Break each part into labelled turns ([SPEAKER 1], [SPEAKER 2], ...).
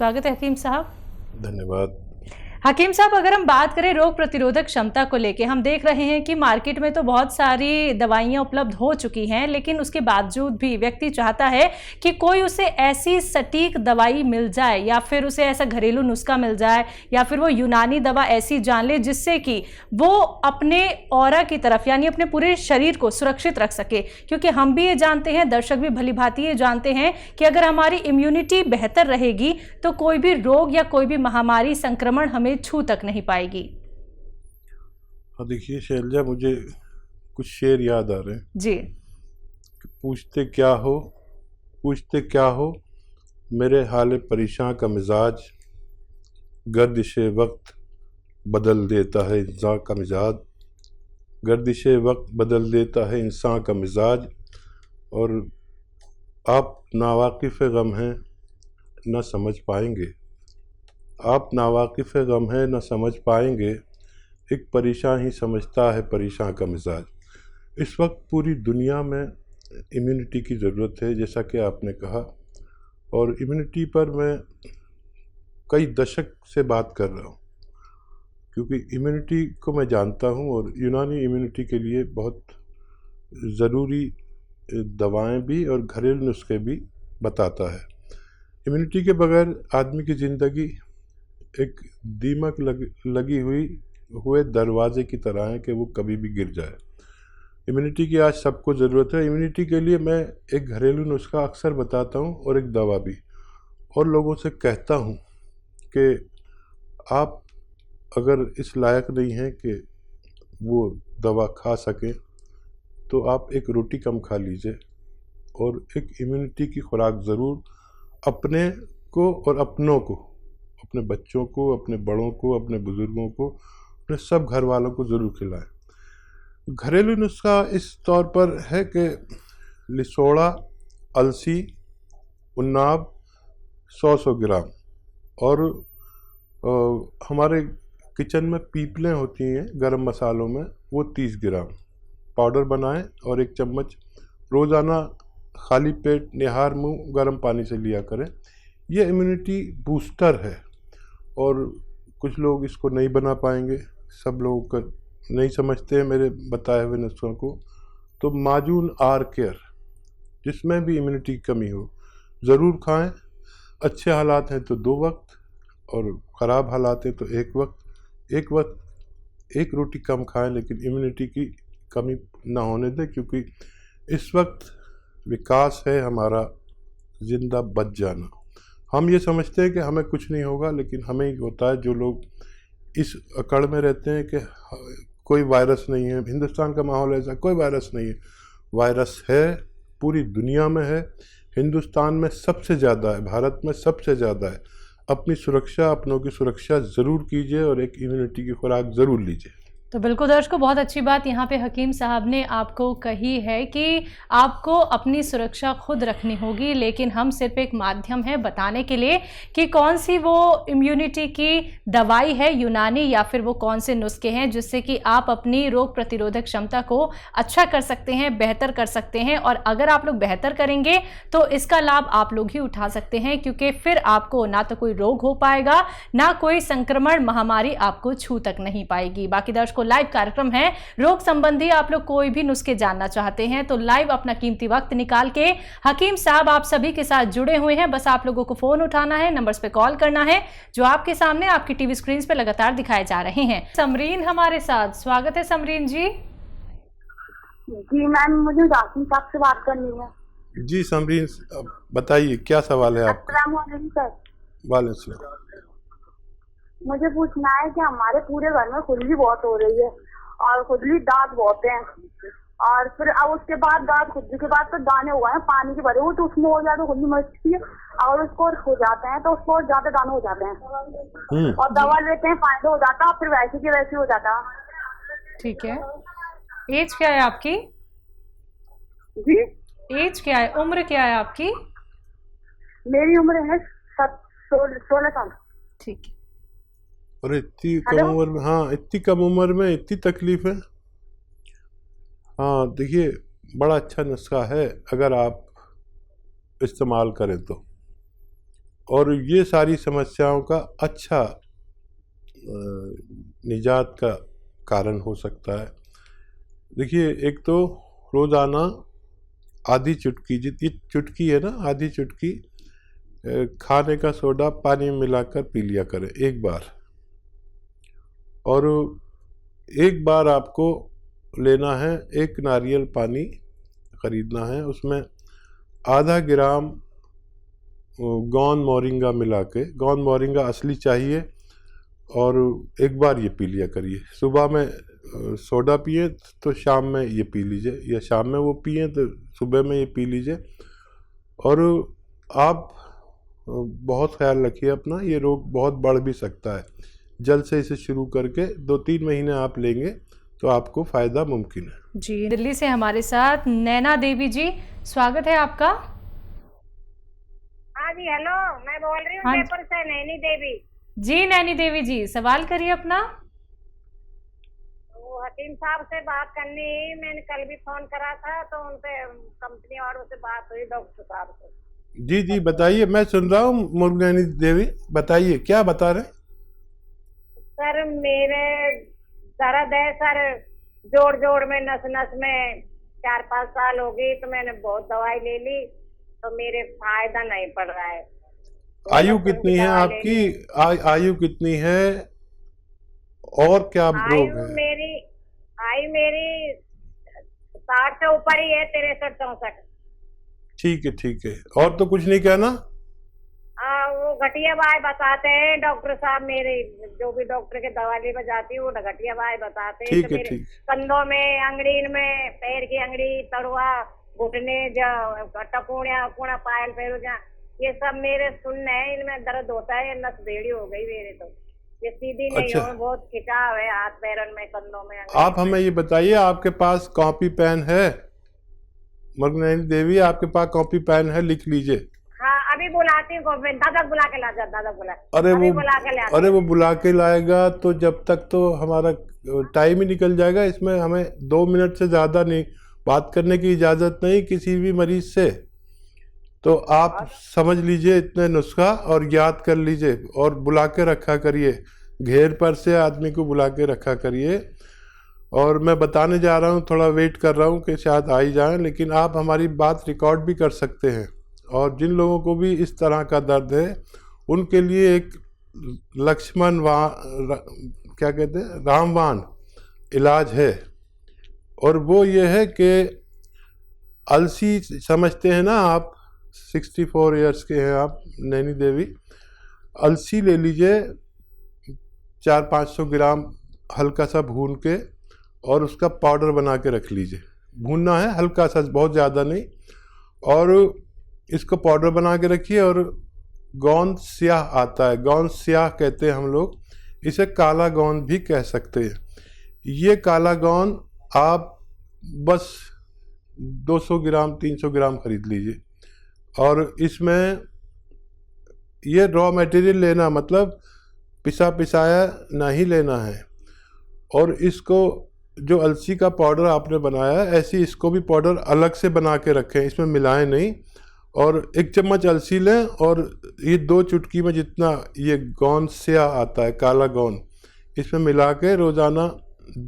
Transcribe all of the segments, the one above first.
[SPEAKER 1] स्वागत है हकीम साहब।
[SPEAKER 2] धन्यवाद।
[SPEAKER 1] हकीम साहब, अगर हम बात करें रोग प्रतिरोधक क्षमता को लेके, हम देख रहे हैं कि मार्केट में तो बहुत सारी दवाइयां उपलब्ध हो चुकी हैं, लेकिन उसके बावजूद भी व्यक्ति चाहता है कि कोई उसे ऐसी सटीक दवाई मिल जाए या फिर उसे ऐसा घरेलू नुस्खा मिल जाए या फिर वो यूनानी दवा ऐसी जान ले जिससे कि वो अपने ऑरा की तरफ यानी अपने पूरे शरीर को सुरक्षित रख सके। क्योंकि हम भी ये जानते हैं, दर्शक भी भली भांति ये जानते हैं कि अगर हमारी इम्यूनिटी बेहतर रहेगी तो कोई भी रोग या कोई भी महामारी संक्रमण हमें छू तक नहीं पाएगी।
[SPEAKER 2] हाँ, देखिए शैलजा, मुझे कुछ शेर याद आ रहे हैं
[SPEAKER 1] जी।
[SPEAKER 2] कि पूछते क्या हो मेरे हाले परेशान का मिजाज, गर्दिशे वक्त बदल देता है इंसान का मिजाज, गर्दिशे वक्त बदल देता है इंसान का मिजाज। और आप नावाकिफ़ गम हैं न समझ पाएंगे, आप नावाकिफ़ गम है न समझ पाएंगे, एक परेशान ही समझता है परेशान का मिजाज। इस वक्त पूरी दुनिया में इम्यूनिटी की ज़रूरत है, जैसा कि आपने कहा, और इम्यूनिटी पर मैं कई दशक से बात कर रहा हूँ, क्योंकि इम्यूनिटी को मैं जानता हूँ और यूनानी इम्यूनिटी के लिए बहुत ज़रूरी दवाएं भी और घरेलू नुस्खे भी बताता है। इम्यूनिटी के बगैर आदमी की ज़िंदगी एक दीमक लगी हुए दरवाजे की तरह है कि वो कभी भी गिर जाए। इम्यूनिटी की आज सबको ज़रूरत है। इम्यूनिटी के लिए मैं एक घरेलू नुस्खा अक्सर बताता हूँ और एक दवा भी, और लोगों से कहता हूँ कि आप अगर इस लायक नहीं हैं कि वो दवा खा सकें तो आप एक रोटी कम खा लीजिए और एक इम्यूनिटी की खुराक ज़रूर अपने को और अपनों को, अपने बच्चों को, अपने बड़ों को, अपने बुज़ुर्गों को, अपने सब घर वालों को ज़रूर खिलाएं। घरेलू नुस्खा इस तौर पर है कि लिसोड़ा, अलसी, उन्नाब 100 ग्राम, और हमारे किचन में पीपलें होती हैं गरम मसालों में, वो 30 ग्राम पाउडर बनाएं और 1 चम्मच रोज़ाना खाली पेट निहार मुंह गर्म पानी से लिया करें। ये इम्यूनिटी बूस्टर है और कुछ लोग इसको नहीं बना पाएंगे, सब लोग नहीं समझते हैं मेरे बताए हुए नुस्खों को। तो माजून आर केयर, जिसमें भी इम्यूनिटी की कमी हो, ज़रूर खाएं। अच्छे हालात हैं तो 2 वक्त और ख़राब हालात हैं तो 1 वक्त। एक रोटी कम खाएं, लेकिन इम्यूनिटी की कमी ना होने दें, क्योंकि इस वक्त विकास है हमारा जिंदा बच जाना। हम ये समझते हैं कि हमें कुछ नहीं होगा, लेकिन हमें ही होता है। जो लोग इस अकड़ में रहते हैं कि कोई वायरस नहीं है, हिंदुस्तान का माहौल ऐसा, कोई वायरस नहीं है। वायरस है, पूरी दुनिया में है, हिंदुस्तान में सबसे ज़्यादा है, भारत में सबसे ज़्यादा है। अपनी सुरक्षा, अपनों की सुरक्षा ज़रूर कीजिए और एक इम्यूनिटी की खुराक ज़रूर लीजिए।
[SPEAKER 1] तो बिल्कुल दर्शकों, बहुत अच्छी बात यहाँ पे हकीम साहब ने आपको कही है कि आपको अपनी सुरक्षा खुद रखनी होगी, लेकिन हम सिर्फ एक माध्यम है बताने के लिए कि कौन सी वो इम्यूनिटी की दवाई है यूनानी या फिर वो कौन से नुस्खे हैं जिससे कि आप अपनी रोग प्रतिरोधक क्षमता को अच्छा कर सकते हैं, बेहतर कर सकते हैं। और अगर आप लोग बेहतर करेंगे तो इसका लाभ आप लोग ही उठा सकते हैं, क्योंकि फिर आपको ना तो कोई रोग हो पाएगा, ना कोई संक्रमण महामारी आपको छू तक नहीं पाएगी। बाकी दर्शकों, लाइव कार्यक्रम है रोग संबंधी, आप लोग कोई भी नुस्खे जानना चाहते हैं तो लाइव अपना कीमती वक्त निकाल के हकीम साहब आप सभी के साथ जुड़े हुए हैं। बस आप लोगों को फोन उठाना है, नंबर्स पे कॉल करना है जो आपके सामने आपकी टीवी स्क्रीन पे लगातार दिखाए जा रहे हैं। समरीन हमारे साथ, स्वागत है समरीन जी।
[SPEAKER 3] जी मैम, मुझे राशिद साहब से बात करनी है।
[SPEAKER 2] जी समरीन, बताइए क्या सवाल है आपका।
[SPEAKER 3] अस्सलाम वालेकुम सर।
[SPEAKER 2] वालेकुम सलाम।
[SPEAKER 3] मुझे पूछना है कि हमारे पूरे घर में खुजली बहुत हो रही है और खुजली दांत बहुत हैं, और फिर अब उसके बाद दांत खुजली के बाद तो दाने हुए हैं पानी के भरे हुए, तो उसमें हो जाते खुजली मचती है, और उसको हो जाते हैं तो उसको ज्यादा दाने हो जाते हैं और दवा लेते हैं फायदा हो जाता है, फिर वैसे के वैसे हो जाता है।
[SPEAKER 1] ठीक है, एज क्या है आपकी?
[SPEAKER 3] जी
[SPEAKER 1] एज क्या है, उम्र क्या है आपकी?
[SPEAKER 3] मेरी उम्र है 16 साल।
[SPEAKER 1] ठीक है।
[SPEAKER 2] और इतनी कम उम्र में, हाँ इतनी कम उम्र में इतनी तकलीफ है। हाँ देखिए, बड़ा अच्छा नुस्खा है अगर आप इस्तेमाल करें तो, और ये सारी समस्याओं का अच्छा निजात का कारण हो सकता है। देखिए, एक तो रोज़ाना आधी चुटकी, जितनी चुटकी है ना, आधी चुटकी खाने का सोडा पानी में मिलाकर पी लिया करें एक बार। और एक बार आपको लेना है, एक नारियल पानी ख़रीदना है, उसमें आधा ग्राम गोंद मोरिंगा मिला के, गोंद मोरिंगा असली चाहिए, और एक बार ये पी लिया करिए। सुबह में सोडा पिए तो शाम में ये पी लीजिए, या शाम में वो पिए तो सुबह में ये पी लीजिए। और आप बहुत ख्याल रखिए अपना, ये रोग बहुत बढ़ भी सकता है। जल्द से इसे शुरू करके 2-3 महीने आप लेंगे तो आपको फ़ायदा मुमकिन है।
[SPEAKER 1] जी, दिल्ली से हमारे साथ नैना देवी जी, स्वागत है आपका।
[SPEAKER 4] हाँ जी, हेलो, मैं बोल रही हूँ
[SPEAKER 1] हाँ
[SPEAKER 4] जयपुर से, नैनी देवी।
[SPEAKER 1] जी नैनी देवी जी, सवाल करिए अपना।
[SPEAKER 4] वो हकीम साहब से बात करनी, मैंने कल भी फोन करा था तो उनसे कंपनी वालों से बात हुई, डॉक्टर साहब से।
[SPEAKER 2] जी जी, बताइए, मैं सुन रहा हूँ। मुर्गनैनी देवी, बताइए क्या बता रहे हैं।
[SPEAKER 4] सर, मेरे दर्द है सर, जोड़ जोड़ में, नस नस में। 4-5 साल हो गई तो मैंने बहुत दवाई ले ली तो मेरे फायदा नहीं पड़ रहा है।
[SPEAKER 2] आयु कितनी है आपकी? आयु कितनी है और क्या रोग है?
[SPEAKER 4] आयु मेरी 60 से ऊपर ही है, 63-64।
[SPEAKER 2] ठीक है, ठीक है, और तो कुछ नहीं कहना।
[SPEAKER 4] वो घटिया बाय बताते हैं डॉक्टर साहब, मेरे जो भी डॉक्टर के दवाई पर जाती है वो घटिया बाय बताते हैं।
[SPEAKER 2] ठीक
[SPEAKER 4] तो
[SPEAKER 2] है,
[SPEAKER 4] मेरे
[SPEAKER 2] ठीक।
[SPEAKER 4] कंधों में, अंगड़ीन में, पैर की अंगड़ी, तड़ुआ, घुटने, टपूणिया पूणा, पायल पैरुजा, ये सब मेरे सुनने हैं, इनमें दर्द होता है। नस बेड़ी हो गई मेरे, तो ये सीधी नहीं
[SPEAKER 2] अच्छा।
[SPEAKER 4] हो, बहुत खिंचाव है हाथ पैरों में, कंधों में।
[SPEAKER 2] आप हमें ये बताइए, आपके पास कॉपी पेन है? मुर्गनैनी देवी, आपके पास कॉपी पेन है? लिख लीजिए।
[SPEAKER 4] हाँ, अभी बुलाती हूँ, दादा बुला के ला जा, दादा बुला।
[SPEAKER 2] अरे
[SPEAKER 4] अभी
[SPEAKER 2] वो
[SPEAKER 4] बुला के ले आते
[SPEAKER 2] अरे वो बुला के लाएगा तो जब तक तो हमारा टाइम ही निकल जाएगा। इसमें हमें 2 मिनट से ज़्यादा नहीं बात करने की इजाज़त नहीं किसी भी मरीज से। तो आप समझ लीजिए इतने नुस्खा और याद कर लीजिए, और बुला के रखा करिए, घेर पर से आदमी को बुला के रखा करिए। और मैं बताने जा रहा हूँ, थोड़ा वेट कर रहा हूँ कि शायद आ ही जाएँ, लेकिन आप हमारी बात रिकॉर्ड भी कर सकते हैं। और जिन लोगों को भी इस तरह का दर्द है उनके लिए एक क्या कहते हैं, रामबाण इलाज है। और वो ये है कि अलसी समझते हैं ना आप, 64 इयर्स के हैं आप नैनी देवी। अलसी ले लीजिए, 400-500 ग्राम, हल्का सा भून के, और उसका पाउडर बना के रख लीजिए। भूनना है हल्का सा, बहुत ज़्यादा नहीं। और इसको पाउडर बना के रखिए। और गोंद स्याह आता है, गोंद स्याह कहते हैं हम लोग, इसे काला गोंद भी कह सकते हैं। ये काला गोंद आप बस 200 ग्राम 300 ग्राम खरीद लीजिए। और इसमें ये रॉ मटेरियल लेना, मतलब पिसाया नहीं लेना है। और इसको, जो अलसी का पाउडर आपने बनाया है, ऐसे इसको भी पाउडर अलग से बना के रखें, इसमें मिलाएं नहीं। और 1 चम्मच अलसी लें, और ये 2 चुटकी में जितना ये गोंद स्याह आता है, काला गोंद, इसमें मिला के रोज़ाना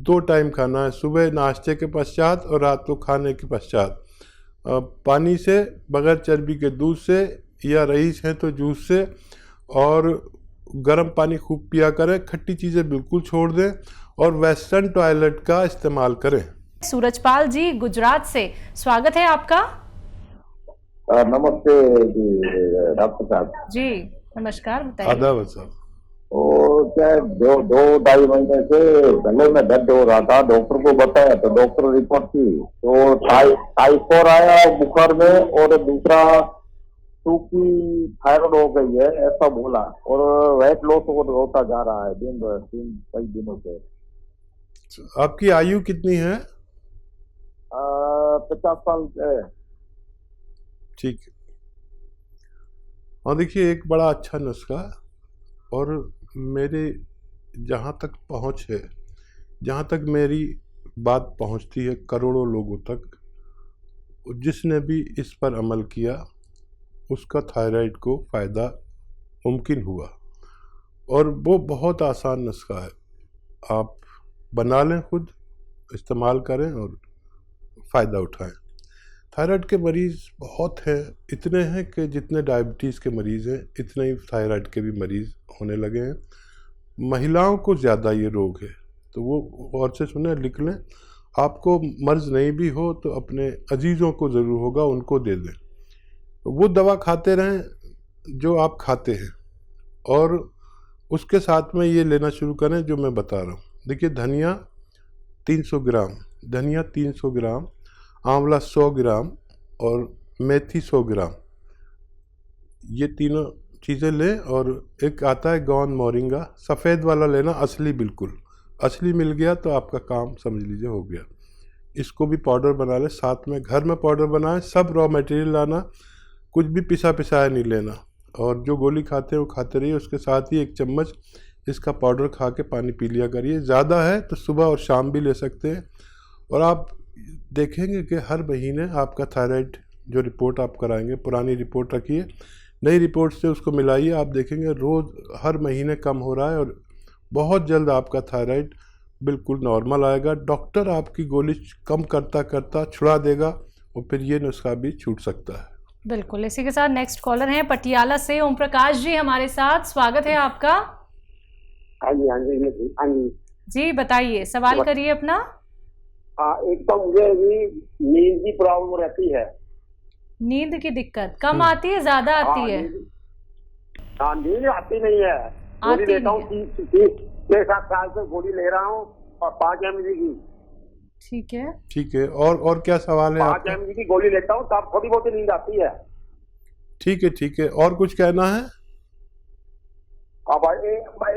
[SPEAKER 2] 2 टाइम खाना है, सुबह नाश्ते के पश्चात और रात को खाने के पश्चात। पानी से, बगैर चर्बी के दूध से, या रईस है तो जूस से। और गर्म पानी खूब पिया करें, खट्टी चीज़ें बिल्कुल छोड़ दें, और वेस्टर्न टॉयलेट का इस्तेमाल करें।
[SPEAKER 1] सूरजपाल जी गुजरात से, स्वागत है आपका।
[SPEAKER 5] नमस्ते जी डॉक्टर साहब
[SPEAKER 1] जी नमस्कार, बताइए।
[SPEAKER 2] आदाब साहब।
[SPEAKER 5] और क्या 2-2.5 महीने से गले में दर्द हो रहा था, डॉक्टर को बताया तो डॉक्टर रिपोर्ट की तो टाइफाइड आया बुखार में, और दूसरा सूखी थायराइड हो गई है ऐसा बोला। और वेट लॉस होता जा रहा है दिन भर, कई दिनों से।
[SPEAKER 2] आपकी आयु कितनी है?
[SPEAKER 5] 50 साल है।
[SPEAKER 2] ठीक है। और देखिए, एक बड़ा अच्छा नुस्खा, और मेरे जहाँ तक पहुँच है, जहाँ तक मेरी बात पहुँचती है करोड़ों लोगों तक, जिसने भी इस पर अमल किया उसका थायराइड को फ़ायदा मुमकिन हुआ। और वो बहुत आसान नुस्खा है, आप बना लें, खुद इस्तेमाल करें और फ़ायदा उठाएं। थायराइड के मरीज़ बहुत हैं, इतने हैं कि जितने डायबिटीज़ के मरीज़ हैं इतने ही थायराइड के भी मरीज़ होने लगे हैं। महिलाओं को ज़्यादा ये रोग है, तो वो गौर से सुने, लिख लें। आपको मर्ज़ नहीं भी हो तो अपने अजीज़ों को ज़रूर होगा, उनको दे दें। वो दवा खाते रहें जो आप खाते हैं, और उसके साथ में ये लेना शुरू करें जो मैं बता रहा हूँ। देखिए, धनिया 300 ग्राम, धनिया 300 ग्राम, आंवला 100 ग्राम और मेथी 100 ग्राम, ये तीनों चीज़ें लें। और एक आता है गौन मोरिंगा, सफ़ेद वाला लेना, असली, बिल्कुल असली मिल गया तो आपका काम समझ लीजिए हो गया। इसको भी पाउडर बना लें, साथ में घर में पाउडर बनाएं। सब रॉ मटेरियल लाना, कुछ भी पिसा पिसाया नहीं लेना, और जो गोली खाते हैं वो खाते रहिए। उसके साथ ही 1 चम्मच इसका पाउडर खा के पानी पी लिया करिए। ज़्यादा है तो सुबह और शाम भी ले सकते हैं। और आप देखेंगे कि हर महीने आपका थायराइड जो रिपोर्ट आप कराएंगे, पुरानी रिपोर्ट रखिए, नई रिपोर्ट से उसको मिलाइए, आप देखेंगे रोज़ हर महीने कम हो रहा है, और बहुत जल्द आपका थायराइड बिल्कुल नॉर्मल आएगा। डॉक्टर आपकी गोली कम करता करता छुड़ा देगा, और फिर ये नुस्खा भी छूट सकता है।
[SPEAKER 1] बिल्कुल। इसी के साथ नेक्स्ट कॉलर हैं पटियाला से ओम प्रकाश जी हमारे साथ, स्वागत है आपका।
[SPEAKER 6] हाँ जी, हाँ जी, हाँ जी
[SPEAKER 1] जी, बताइए, सवाल करिए अपना।
[SPEAKER 6] एक तो मुझे भी नींद की प्रॉब्लम रहती है।
[SPEAKER 1] नींद की दिक्कत कम आती है, ज्यादा आती है?
[SPEAKER 6] हाँ, नींद आती नहीं है। गोली लेता हूँ, 6-7 साल से गोली ले रहा हूँ, और 5 mg की।
[SPEAKER 1] ठीक है,
[SPEAKER 2] ठीक है, और क्या सवाल है?
[SPEAKER 6] 5 mg की गोली लेता हूँ तब थोड़ी बहुत नींद आती है।
[SPEAKER 2] ठीक है, ठीक है, और कुछ कहना है?
[SPEAKER 6] अब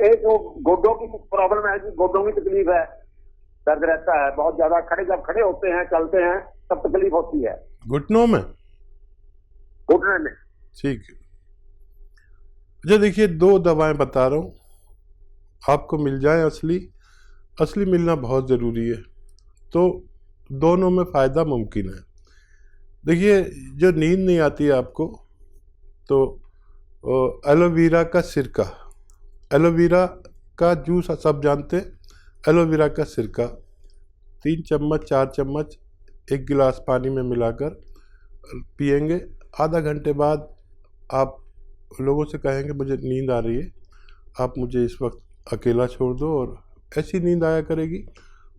[SPEAKER 6] एक जो गोड्डों की प्रॉब्लम है, गोड्डों की तकलीफ है, दर्द रहता है बहुत ज्यादा। जब खड़े होते हैं, चलते हैं, तब तकलीफ होती है
[SPEAKER 2] घुटनों में,
[SPEAKER 6] घुटने में।
[SPEAKER 2] ठीक है। अच्छा, देखिए, 2 दवाएं बता रहा हूँ, आपको मिल जाए असली मिलना बहुत ज़रूरी है, तो दोनों में फ़ायदा मुमकिन है। देखिए, जो नींद नहीं आती है आपको, तो एलोवेरा का सिरका, एलोवेरा का जूस सब जानते हैं, एलोवेरा का सिरका 3 चम्मच 4 चम्मच 1 गिलास पानी में मिलाकर पिएंगे। आधा घंटे बाद आप लोगों से कहेंगे मुझे नींद आ रही है, आप मुझे इस वक्त अकेला छोड़ दो, और ऐसी नींद आया करेगी।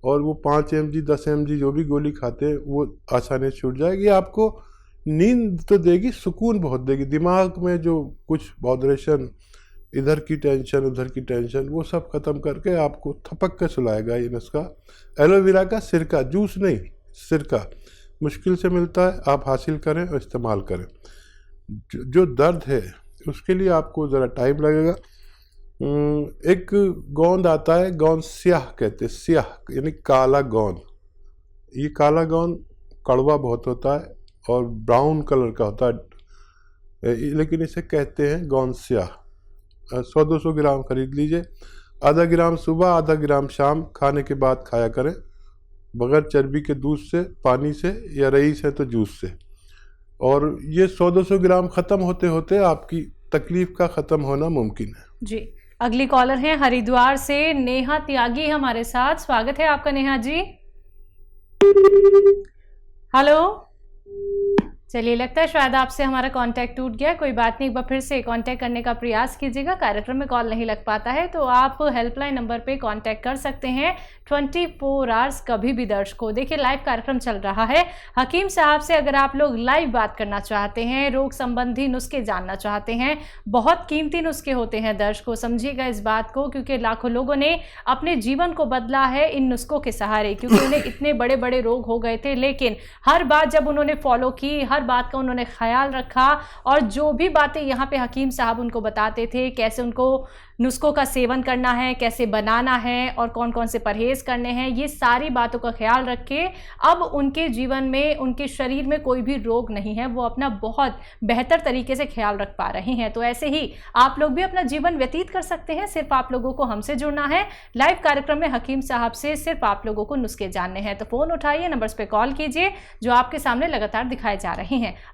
[SPEAKER 2] और वो 5 mg 10 mg जो भी गोली खाते हैं वो आसानी से छूट जाएगी। आपको नींद तो देगी, सुकून बहुत देगी। दिमाग में जो कुछ बॉदरेशन, इधर की टेंशन उधर की टेंशन, वो सब ख़त्म करके आपको थपक के सुलाएगा ये नुस्खा। एलोवेरा का सिरका, जूस नहीं, सिरका मुश्किल से मिलता है, आप हासिल करें और इस्तेमाल करें। जो दर्द है उसके लिए आपको ज़रा टाइम लगेगा। एक गोंद आता है, गोंद स्याह कहते हैं, स्याह यानी काला गोंद। ये काला गोंद कड़वा बहुत होता है और ब्राउन कलर का होता है, लेकिन इसे कहते हैं गोंद स्याह। 100-200 ग्राम खरीद लीजिए, आधा ग्राम सुबह आधा ग्राम शाम खाने के बाद खाया करें, बगैर चर्बी के दूध से, पानी से, या रईस है तो जूस से। और ये 100-200 ग्राम ख़त्म होते होते आपकी तकलीफ़ का ख़त्म होना मुमकिन है।
[SPEAKER 1] जी, अगली कॉलर हैं हरिद्वार से नेहा त्यागी हमारे साथ, स्वागत है आपका नेहा जी। हेलो, चलिए, लगता है शायद आपसे हमारा कांटेक्ट टूट गया, कोई बात नहीं, एक बार फिर से कांटेक्ट करने का प्रयास कीजिएगा। कार्यक्रम में कॉल नहीं लग पाता है तो आप हेल्पलाइन नंबर पे कांटेक्ट कर सकते हैं 24 आवर्स, कभी भी दर्शकों। देखिए, लाइव कार्यक्रम चल रहा है हकीम साहब से। अगर आप लोग लाइव बात करना चाहते हैं, रोग संबंधी नुस्खे जानना चाहते हैं, बहुत कीमती नुस्खे होते हैं दर्शकों, समझिएगा इस बात को, क्योंकि लाखों लोगों ने अपने जीवन को बदला है इन नुस्खों के सहारे, क्योंकि उन्हें इतने बड़े बड़े रोग हो गए थे, लेकिन हर बात जब उन्होंने फॉलो की, हर बात का उन्होंने ख्याल रखा, और जो भी बातें यहाँ पे हकीम साहब उनको बताते थे, कैसे उनको नुस्खों का सेवन करना है, कैसे बनाना है, और कौन कौन से परहेज करने हैं, ये सारी बातों का ख्याल रख के अब उनके जीवन में, उनके शरीर में कोई भी रोग नहीं है, वो अपना बहुत बेहतर तरीके से ख्याल रख पा रहे हैं। तो ऐसे ही आप लोग भी अपना जीवन व्यतीत कर सकते हैं, सिर्फ आप लोगों को हमसे जुड़ना है। लाइव कार्यक्रम में हकीम साहब से सिर्फ आप लोगों को नुस्खे जानने हैं, तो फ़ोन उठाइए, नंबर्स पे कॉल कीजिए जो आपके सामने लगातार दिखाए जा रहे हैं।